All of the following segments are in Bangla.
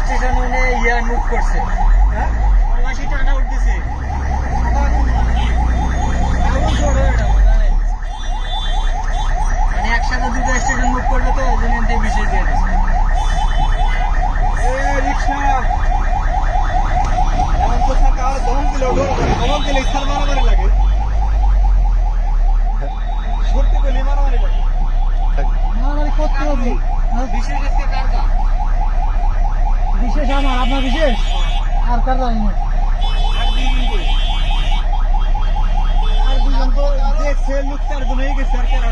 স্টেশন মানে মুভ করছে, হ্যাঁ প্রবাসী টানা উঠতেছে, মানে একসাথে দুটো স্টেশন মুভ করবে তো ওই জন্য বিশেষ দিয়ে দিচ্ছে। রিক্সা এমন তো থাকা দম দিলে স্থান মারামারি লাগে, সত্যি করলে মারামারি লাগে, মারামারি করতে হবে। বিশেষ কার কা বিশেষ আমার আপনার বিশেষ আর কার জানি না, আর দুজন তো দেখছে লোক চারজন হয়ে গেছে, আর কেন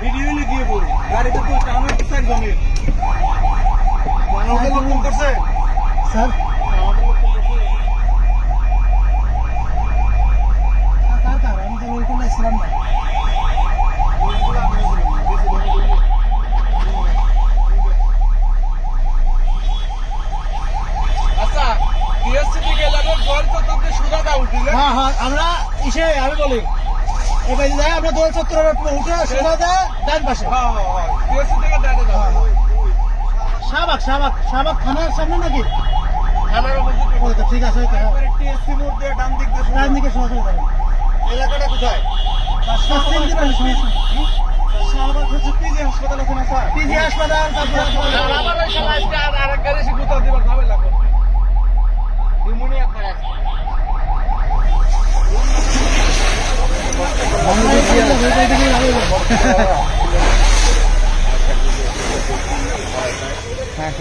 ভিডিও লিখিয়ে পড়ি গাড়িতে তো আমার চারজনের আমাদের লোক ফোন করছে স্যার, আমাদের লোক ফোন করছে কার কার আমি তো ওই কোনো ছিলাম না। হ্যাঁ হ্যাঁ আমরা ইসে আমি বলি এবার যাই আমরা দোল চত্বরের উঠে সোজা যায় ডান পাশে, শাহবাগ শাহবাগ শাহবাগ থানার সামনে নাকি ঠিক আছে, ডান দিকে সোজা যাবে। এলাকাটা কোথায়? শাহবাগ হচ্ছে পিজি হাসপাতাল আছে না স্যার, পিজি হাসপাতাল, তারপরে আরেক গাড়ি এসে গুতা দিবার খাবে লাগবে নিউমোনিয়া করে হ্যাঁ